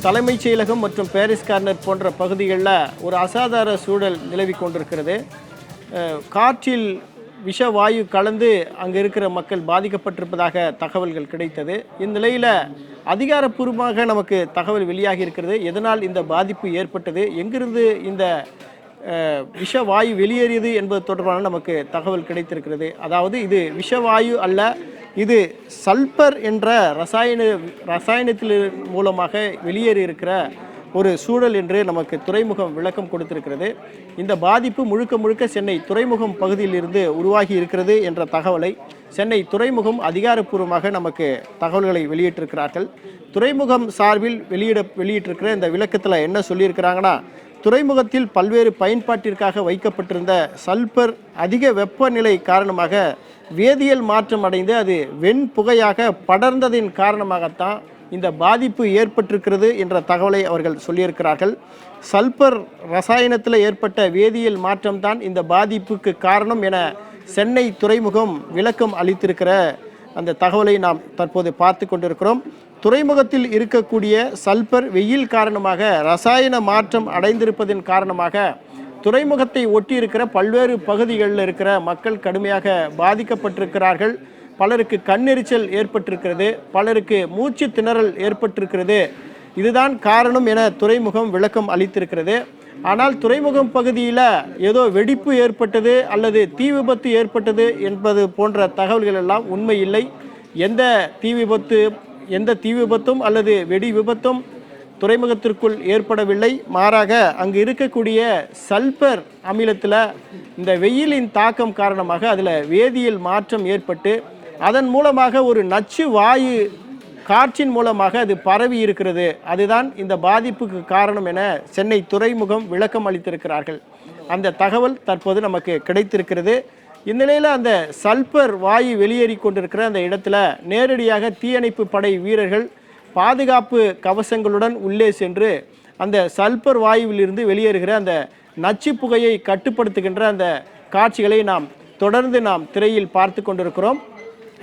தலைமைச் செயலகம் மற்றும் பாரிஸ் கார்னர் போன்ற பகுதிகளில் ஒரு அசாதாரண சூழல் நிலவி கொண்டிருக்கிறது. காற்றில் விஷவாயு கலந்து அங்கே இருக்கிற மக்கள் பாதிக்கப்பட்டிருப்பதாக தகவல்கள் கிடைத்தது. இந்நிலையில் அதிகாரப்பூர்வமாக நமக்கு தகவல் வெளியாகி இருக்கிறது. எதனால் இந்த பாதிப்பு ஏற்பட்டது, எங்கிருந்து இந்த விஷவாயு வெளியேறியது என்பது தொடர்பான நமக்கு தகவல் கிடைத்திருக்கிறது. அதாவது இது விஷவாயு அல்ல, இது சல்பர் என்ற ரசாயனத்தின் மூலமாக வெளியேறி இருக்கிற ஒரு சூழல் என்று நமக்கு துறைமுகம் விளக்கம் கொடுத்திருக்கிறது. இந்த பாதிப்பு முழுக்க முழுக்க சென்னை துறைமுகம் பகுதியில் இருந்து உருவாகி இருக்கிறது என்ற தகவலை சென்னை துறைமுகம் அதிகாரப்பூர்வமாக நமக்கு தகவல்களை வெளியிட்டிருக்கிறார்கள். துறைமுகம் சார்பில் வெளியிட்டிருக்கிற இந்த விளக்கத்தில் என்ன சொல்லியிருக்கிறாங்கன்னா, துறைமுகத்தில் பல்வேறு பயன்பாட்டிற்காக வைக்கப்பட்டிருந்த சல்பர் அதிக வெப்பநிலை காரணமாக வேதியியல் மாற்றம் அடைந்து அது வெண்புகையாக படர்ந்ததின் காரணமாகத்தான் இந்த பாதிப்பு ஏற்பட்டிருக்கிறது என்ற தகவலை அவர்கள் சொல்லியிருக்கிறார்கள். சல்பர் ரசாயனத்தில் ஏற்பட்ட வேதியியல் மாற்றம்தான் இந்த பாதிப்புக்கு காரணம் என சென்னை துறைமுகம் விளக்கம் அளித்திருக்கிற அந்த தகவலை நாம் தற்போது பார்த்து கொண்டிருக்கிறோம். துறைமுகத்தில் இருக்கக்கூடிய சல்பர் வெயில் காரணமாக ரசாயன மாற்றம் அடைந்திருப்பதன் காரணமாக துறைமுகத்தை ஒட்டி இருக்கிற பல்வேறு பகுதிகளில் இருக்கிற மக்கள் கடுமையாக பாதிக்கப்பட்டிருக்கிறார்கள். பலருக்கு கண்ணெரிச்சல் ஏற்பட்டிருக்கிறது, பலருக்கு மூச்சு திணறல் ஏற்பட்டிருக்கிறது. இதுதான் காரணம் என துறைமுகம் விளக்கம் அளித்திருக்கிறது. ஆனால் துறைமுகம் பகுதியில் ஏதோ வெடிப்பு ஏற்பட்டது அல்லது தீ விபத்து ஏற்பட்டது என்பது போன்ற தகவல்கள் எல்லாம் உண்மை இல்லை. எந்த தீ விபத்தும் அல்லது வெடி விபத்தும் துறைமுகத்திற்குள் ஏற்படவில்லை. மாறாக அங்கு இருக்கக்கூடிய சல்பர் அமிலத்தில் இந்த வெயிலின் தாக்கம் காரணமாக அதில் வேதியியல் மாற்றம் ஏற்பட்டு அதன் மூலமாக ஒரு நச்சு வாயு காற்றின் மூலமாக அது பரவி இருக்கிறது. அதுதான் இந்த பாதிப்புக்கு காரணம் என சென்னை துறைமுகம் விளக்கம் அளித்திருக்கிறார்கள். அந்த தகவல் தற்போது நமக்கு கிடைத்திருக்கிறது. இந்நிலையில் அந்த சல்பர் வாயு வெளியேறி கொண்டிருக்கிற அந்த இடத்துல நேரடியாக தீயணைப்பு படை வீரர்கள் பாதுகாப்பு கவசங்களுடன் உள்ளே சென்று அந்த சல்பர் வாயுவிலிருந்து வெளியேறுகிற அந்த நச்சு புகையை கட்டுப்படுத்துகின்ற அந்த காட்சிகளை தொடர்ந்து திரையில் பார்த்து கொண்டிருக்கிறோம்.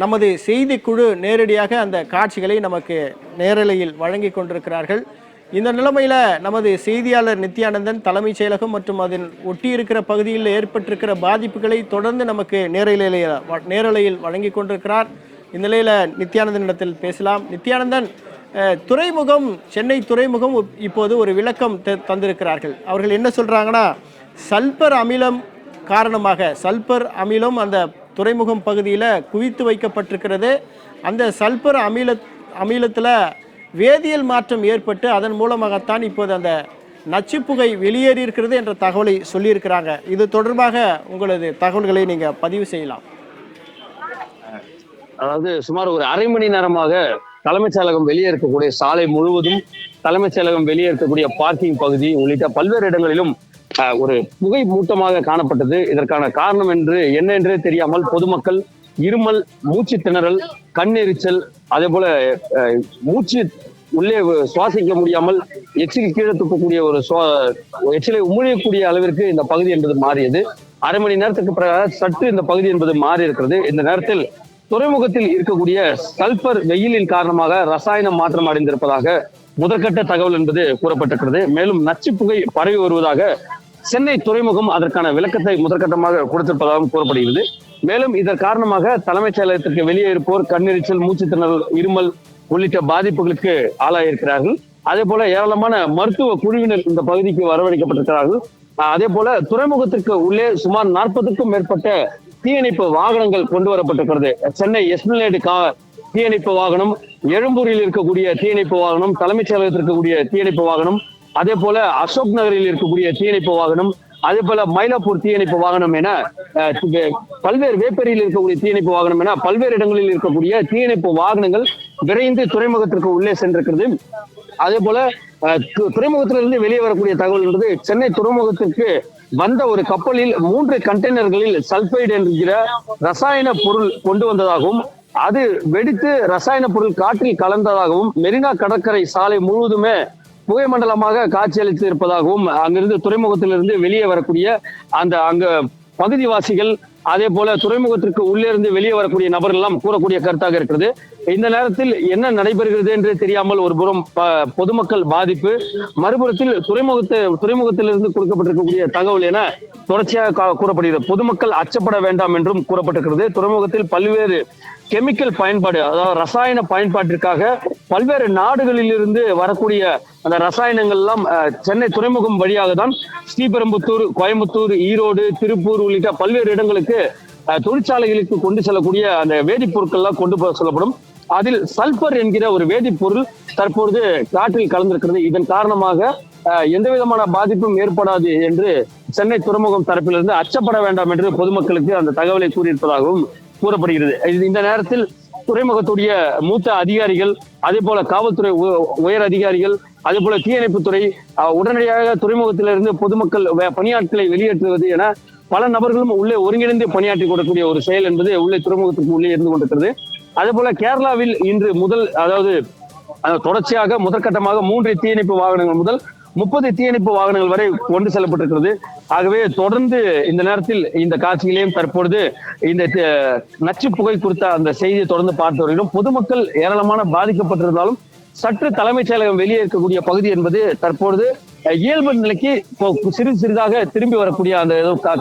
நமது செய்திக்குழு நேரடியாக அந்த காட்சிகளை நமக்கு நேரலையில் வழங்கி கொண்டிருக்கிறார்கள். இந்த நிலைமையில் நமது செய்தியாளர் நித்யானந்தன் தலைமைச் செயலகம் மற்றும் அதன் ஒட்டியிருக்கிற பகுதியில் ஏற்பட்டிருக்கிற பாதிப்புகளை தொடர்ந்து நமக்கு நேரலையில் வழங்கி கொண்டிருக்கிறார். இந்நிலையில் நித்யானந்தனிடத்தில் பேசலாம். நித்யானந்தன், துறைமுகம் சென்னை துறைமுகம் இப்போது ஒரு விளக்கம் தந்திருக்கிறார்கள். அவர்கள் என்ன சொல்கிறாங்கன்னா, சல்பர் அமிலம் காரணமாக சல்பர் அமிலம் அந்த துறைமுகம் பகுதியில் குவித்து வைக்கப்பட்டிருக்கிறது. அந்த சல்பர் அமிலத்தில் வேதியியல் மாற்றம் ஏற்பட்டு அதன் மூலமாகத்தான் இப்போது அந்த நச்சுப்புகை வெளியேறி இருக்கிறது என்ற தகவலை சொல்லியிருக்கிறாங்க. இது தொடர்பாக உங்களது தகவல்களை நீங்கள் பதிவு செய்யலாம். அதாவது சுமார் ஒரு அரை மணி நேரமாக தலைமைச் செயலகம் வெளியே இருக்கக்கூடிய சாலை முழுவதும், தலைமைச் செயலகம் வெளியே இருக்கக்கூடிய பார்க்கிங் பகுதி உள்ளிட்ட பல்வேறு இடங்களிலும் ஒரு புகை மூட்டமாக காணப்பட்டது. இதற்கான காரணம் என்ன என்றே தெரியாமல் பொதுமக்கள் இருமல், மூச்சு திணறல், கண்ணெரிச்சல், அதே போல மூச்சு உள்ளே சுவாசிக்க முடியாமல் எச்சில் கீழே துப்பக்கூடிய எச்சிலை உமிழக்கூடிய அளவிற்கு இந்த பகுதி என்பது மாறியது. அரை மணி நேரத்துக்கு பிறகு சற்று இந்த பகுதி என்பது மாறி இருக்கிறது. இந்த நேரத்தில் துறைமுகத்தில் இருக்கக்கூடிய சல்பர் வெயிலின் காரணமாக ரசாயன மாற்றம் அடைந்திருப்பதாக முதற்கட்ட தகவல் என்பது கூறப்பட்டிருக்கிறது. மேலும் நச்சு புகை பரவி வருவதாக சென்னை துறைமுகம் அதற்கான விளக்கத்தை முதற்கட்டமாக கொடுத்திருப்பதாகவும் கூறப்படுகிறது. மேலும் இதன் காரணமாக தலைமைச் செயலகத்திற்கு வெளியே இருப்போர் கண்ணெரிச்சல், மூச்சு திணறல், இருமல் உள்ளிட்ட பாதிப்புகளுக்கு ஆளாயிருக்கிறார்கள். அதே போல ஏராளமான மருத்துவ குழுவினர் இந்த பகுதிக்கு வரவழைக்கப்பட்டிருக்கிறார்கள். அதே போல துறைமுகத்திற்கு உள்ளே சுமார் 40க்கும் மேற்பட்ட தீயணைப்பு வாகனங்கள் கொண்டு வரப்பட்டிருக்கிறது. சென்னை எஸ்பிளேடு தீயணைப்பு வாகனம், எழும்பூரில் இருக்கக்கூடிய தீயணைப்பு வாகனம், தலைமைச் செயலகத்தில் இருக்கக்கூடிய தீயணைப்பு வாகனம், அதே போல அசோக் நகரில் இருக்கக்கூடிய தீயணைப்பு வாகனம், அதே போல மயிலாப்பூர் தீயணைப்பு வாகனம் என பல்வேறு வேப்பேரியில் இருக்கக்கூடிய தீயணைப்பு வாகனம் என பல்வேறு இடங்களில் இருக்கக்கூடிய தீயணைப்பு வாகனங்கள் விரைந்து துறைமுகத்திற்கு உள்ளே சென்றிருக்கிறது. அதே போல துறைமுகத்திலிருந்து வெளியே வரக்கூடிய தகவல் என்பது, சென்னை துறைமுகத்திற்கு வந்த ஒரு கப்பலில் 3 கண்டெய்னர்களில் சல்பைடு என்கிற ரசாயன பொருள் கொண்டு வந்ததாகவும், அது வெடித்து ரசாயன பொருள் காற்றில் கலந்ததாகவும், மெரினா கடற்கரை சாலை முழுவதுமே புகை மண்டலமாக காட்சியளித்து இருப்பதாகவும், அங்கிருந்து துறைமுகத்திலிருந்து வெளியே வரக்கூடிய அங்க பகுதிவாசிகள், அதே போல துறைமுகத்திற்கு உள்ளே இருந்து வெளியே வரக்கூடிய நபர்கள் எல்லாம் கூறக்கூடிய கருத்தாக இருக்கிறது. இந்த நேரத்தில் என்ன நடைபெறுகிறது என்று தெரியாமல் ஒரு புறம் பொதுமக்கள் பாதிப்பு, மறுபுறத்தில் துறைமுகத்திலிருந்து கொடுக்கப்பட்டிருக்கக்கூடிய தகவல் என தொடர்ச்சியாக கூறப்படுகிறது. பொதுமக்கள் அச்சப்பட வேண்டாம் என்றும் கூறப்பட்டிருக்கிறது. துறைமுகத்தில் பல்வேறு கெமிக்கல் பயன்பாடு, அதாவது ரசாயன பயன்பாட்டிற்காக பல்வேறு நாடுகளில் இருந்து வரக்கூடிய அந்த ரசாயனங்கள் எல்லாம் சென்னை துறைமுகம் வழியாக தான் ஸ்ரீபெரும்புத்தூர், கோயம்புத்தூர், ஈரோடு, திருப்பூர் உள்ளிட்ட பல்வேறு இடங்களுக்கு தொழிற்சாலைகளுக்கு கொண்டு செல்லக்கூடிய அந்த வேதிப்பொருட்கள் எல்லாம் கொண்டு போக சொல்லப்படும். அதில் சல்பர் என்கிற ஒரு வேதிப்பொருள் தற்பொழுது காற்றில் கலந்திருக்கிறது. இதன் காரணமாக எந்த விதமான பாதிப்பும் ஏற்படாது என்று சென்னை துறைமுகம் தரப்பிலிருந்து அச்சப்பட வேண்டாம் என்று பொதுமக்களுக்கு அந்த தகவலை கூறியிருப்பதாகவும் கூறப்படுகிறது. இந்த நேரத்தில் துறைமுகத்துடைய மூத்த அதிகாரிகள், அதே போல காவல்துறை உயர் அதிகாரிகள், அதே போல தீயணைப்புத்துறை உடனடியாக துறைமுகத்திலிருந்து பொதுமக்கள் பணியாட்களை வெளியேற்றுவது என பல நபர்களும் உள்ளே ஒருங்கிணைந்து பணியாற்றி கொடுக்கக்கூடிய ஒரு செயல் என்பது உள்ளே துறைமுகத்துக்கு உள்ளே இருந்து கொண்டிருக்கிறது. அதே போல கேரளாவில் இன்று தொடர்ச்சியாக முதற்கட்டமாக 3 தீயணைப்பு வாகனங்கள் முதல் 30 தீயணைப்பு வாகனங்கள் வரை கொண்டு செல்லப்பட்டிருக்கிறது. ஆகவே தொடர்ந்து இந்த நேரத்தில் இந்த காட்சிகளையும் தற்பொழுது இந்த நச்சு புகை குறித்த அந்த செய்தியை தொடர்ந்து பார்த்து வருகிறோம். பொதுமக்கள் ஏராளமான பாதிக்கப்பட்டிருந்தாலும் சற்று தலைமைச் செயலகம் வெளியே இருக்கக்கூடிய பகுதி என்பது தற்பொழுது இயல்பு நிலைக்கு சிறிதாக திரும்பி வரக்கூடிய அந்த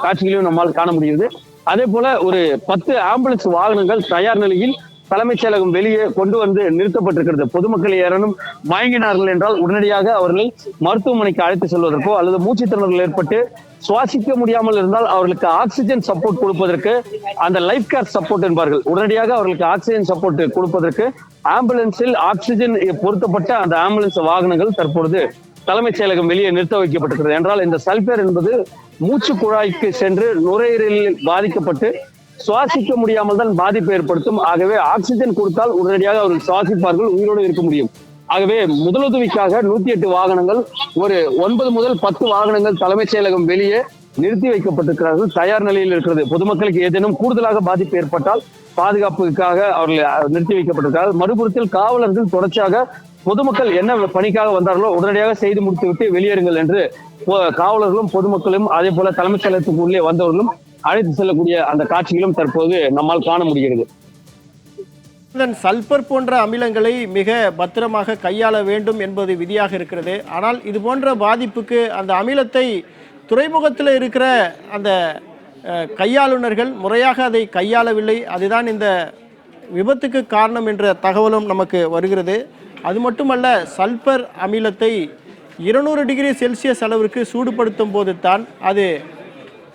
காட்சிகளையும் நம்மால் காண முடியுது. அதே போல ஒரு 10 ஆம்புலன்ஸ் வாகனங்கள் தயார் நிலையில் தலைமைச் செயலகம் வெளியே கொண்டு வந்து நிறுத்தப்பட்டிருக்கிறது. பொதுமக்கள் யாரேனும் மயங்கினார்கள் என்றால் உடனடியாக அவர்களை மருத்துவமனைக்கு அழைத்து செல்வதற்கோ அல்லது மூச்சுத்திணறல் ஏற்பட்டு சுவாசிக்க முடியாமல் இருந்தால் அவர்களுக்கு ஆக்சிஜன் சப்போர்ட் கொடுப்பதற்கு, அந்த லைஃப் கேர் சப்போர்ட் என்பார்கள், உடனடியாக அவர்களுக்கு ஆக்சிஜன் சப்போர்ட் கொடுப்பதற்கு ஆம்புலன்ஸில் ஆக்சிஜன் பொருத்தப்பட்ட அந்த ஆம்புலன்ஸ் வாகனங்கள் தற்பொழுது தலைமைச் செயலகம் வெளியே நிறுத்த வைக்கப்பட்டிருக்கிறது. என்றால் இந்த சல்பர் என்பது மூச்சு குழாய்க்கு சென்று நுரையீரலில் பாதிக்கப்பட்டு சுவாசிக்க முடியாமல் தான் பாதிப்பு ஏற்படுத்தும். ஆகவே ஆக்சிஜன் கொடுத்தால் உடனடியாக அவர்கள் சுவாசிப்பார்கள், உயிரோடு இருக்க முடியும். ஆகவே முதலுதவிக்காக 108 வாகனங்கள், ஒரு 9 முதல் 10 வாகனங்கள் தலைமைச் செயலகம் வெளியே நிறுத்தி வைக்கப்பட்டிருக்கிறார்கள், தயார் நிலையில் இருக்கிறது. பொதுமக்களுக்கு ஏதேனும் கூடுதலாக பாதிப்பு ஏற்பட்டால் பாதுகாப்புக்காக அவர்கள் நிறுத்தி வைக்கப்பட்டிருக்கிறார்கள். மறுபுறத்தில் காவலர்கள் தொடர்ச்சியாக பொதுமக்கள் என்ன பணிக்காக வந்தார்களோ உடனடியாக செய்து முடித்துவிட்டு வெளியேறுங்கள் என்று காவலர்களும் பொதுமக்களும் அதே போல தலைமைச் செயலகத்துக்கு உள்ளே வந்தவர்களும் அழைத்து செல்லக்கூடிய அந்த காட்சிகளும் தற்போது நம்மால் காண முடிகிறது. சல்பர் போன்ற அமிலங்களை மிக பத்திரமாக கையாள வேண்டும் என்பது விதியாக இருக்கிறது. ஆனால் இது போன்ற பாதிப்புக்கு அந்த அமிலத்தை துறைமுகத்தில் இருக்கிற அந்த கையாளுநர்கள் முறையாக அதை கையாளவில்லை, அதுதான் இந்த விபத்துக்கு காரணம் என்ற தகவலும் நமக்கு வருகிறது. அது மட்டுமல்ல, சல்பர் அமிலத்தை 200 டிகிரி செல்சியஸ் அளவிற்கு சூடுபடுத்தும் போது தான் அது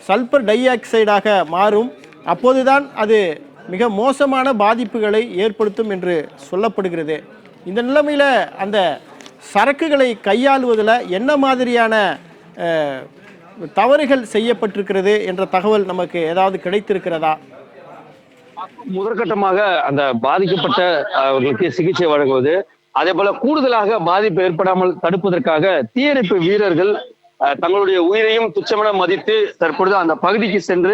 சல்பர் டை ஆக்சைடாக மாறும். அப்போதுதான் அது மிக மோசமான பாதிப்புகளை ஏற்படுத்தும் என்று சொல்லப்படுகிறது. இந்த நிலைமையில் அந்த சரக்குகளை கையாளுவதில் என்ன மாதிரியான தவறுகள் செய்யப்பட்டிருக்கிறது என்ற தகவல் நமக்கு ஏதாவது கிடைத்திருக்கிறதா? முதற்கட்டமாக அந்த பாதிக்கப்பட்ட அவர்களுக்கு சிகிச்சை வழங்குவது, அதே போல கூடுதலாக பாதிப்பு ஏற்படாமல் தடுப்பதற்காக தீயணைப்பு வீரர்கள் தங்களுடைய உயிரையும் துச்சமென மதித்து தற்பொழுது அந்த பகுதிக்கு சென்று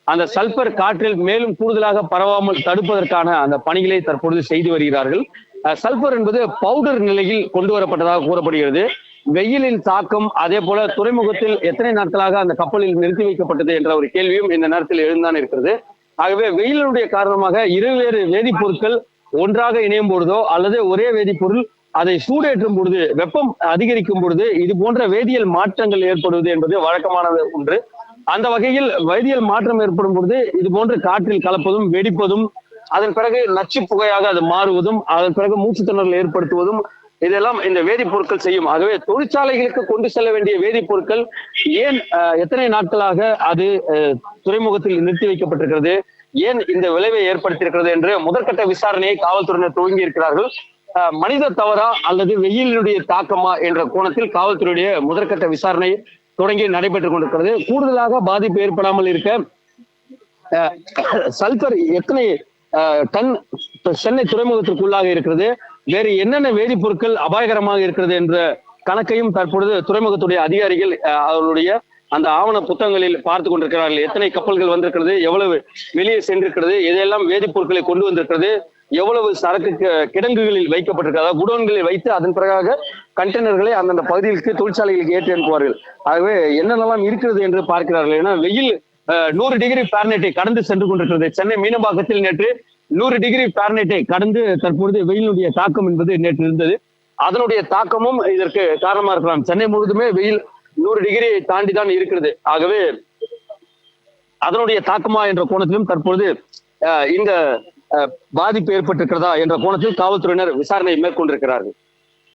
அந்த சல்பர் காற்றில் மேலும் கூடுதலாக பரவாமல் தடுப்பதற்கான அந்த பணிகளை தற்பொழுது செய்து வருகிறார்கள். சல்பர் என்பது பவுடர் நிலையில் கொண்டு வரப்பட்டதாக கூறப்படுகிறது. வெயிலின் தாக்கம், அதே போல துறைமுகத்தில் எத்தனை நாட்களாக அந்த கப்பலில் நிறுத்தி வைக்கப்பட்டது என்ற ஒரு கேள்வியும் இந்த நேரத்தில் எழுந்தான் இருக்கிறது. ஆகவே வெயிலுடைய காரணமாக இருவேறு வேதிப்பொருட்கள் ஒன்றாக இணையும் பொழுதோ அல்லது ஒரே வேதிப்பொருள் அதை சூடேற்றும் பொழுது, வெப்பம் அதிகரிக்கும் பொழுது இது போன்ற வேதியியல் மாற்றங்கள் ஏற்படுவது என்பது வழக்கமானது ஒன்று. அந்த வகையில் வேதியியல் மாற்றம் ஏற்படும் பொழுது இது போன்று காற்றில் கலப்பதும் வெடிப்பதும், அதன் பிறகு நச்சு புகையாக அது மாறுவதும், அதன் பிறகு மூச்சுத்திணறல் ஏற்படுத்துவதும் இதெல்லாம் இந்த வேதிப்பொருட்கள் செய்யும். ஆகவே தொழிற்சாலைகளுக்கு கொண்டு செல்ல வேண்டிய வேதிப்பொருட்கள் ஏன் எத்தனை நாட்களாக அது துறைமுகத்தில் நிறுத்தி வைக்கப்பட்டிருக்கிறது, ஏன் இந்த விளைவை ஏற்படுத்தியிருக்கிறது என்று முதற்கட்ட விசாரணையை காவல்துறையினர் துவங்கி இருக்கிறார்கள். மனித தவறா அல்லது வெயிலினுடைய தாக்கமா என்ற கோணத்தில் காவல்துறையுடைய முதற்கட்ட விசாரணை தொடங்கி நடைபெற்றுக் கொண்டிருக்கிறது. கூடுதலாக பாதிப்பு ஏற்படாமல் இருக்க சல்பர் எத்தனை டன் சென்னை துறைமுகத்திற்குள்ளாக இருக்கிறது, வேறு என்னென்ன வேதிப்பொருட்கள் அபாயகரமாக இருக்கிறது என்ற கணக்கையும் தற்பொழுது துறைமுகத்துடைய அதிகாரிகள் அவர்களுடைய அந்த ஆவண புத்தகங்களில் பார்த்து கொண்டிருக்கிறார்கள். எத்தனை கப்பல்கள் வந்திருக்கிறது, எவ்வளவு வெளியே சென்றிருக்கிறது, எதையெல்லாம் வேதிப்பொருட்களை கொண்டு வந்திருக்கிறது, எவ்வளவு சரக்கு கிடங்குகளில் வைக்கப்பட்டிருக்கிறது, குடோன்களில் வைத்து அதன் பிறகாக கண்டெய்னர்களை அந்தந்த பகுதிகளுக்கு தொழிற்சாலைகளுக்கு ஏற்றி அனுப்புவார்கள். ஆகவே என்னென்னலாம் இருக்கிறது என்று பார்க்கிறார்கள். ஏன்னா வெயில் 100 டிகிரி ஃபாரன்ஹீட்டை கடந்து சென்று கொண்டிருக்கிறது. சென்னை மீனம்பாக்கத்தில் நேற்று 100 டிகிரி ஃபாரன்ஹீட்டை கடந்து தற்பொழுது வெயிலுடைய தாக்கம் என்பது நேற்று இருந்தது. அதனுடைய தாக்கமும் இதற்கு காரணமா இருக்கலாம். சென்னை முழுவதுமே வெயில் 100 டிகிரியை தாண்டி தான் இருக்கிறது. ஆகவே அதனுடைய தாக்கமா என்ற கோணத்திலும் தற்பொழுது இந்த பாதிப்பு ஏற்பட்டிருக்கிறதா என்ற கோணத்தில் காவல்துறையினர் விசாரணை மேற்கொண்டிருக்கிறார்கள்.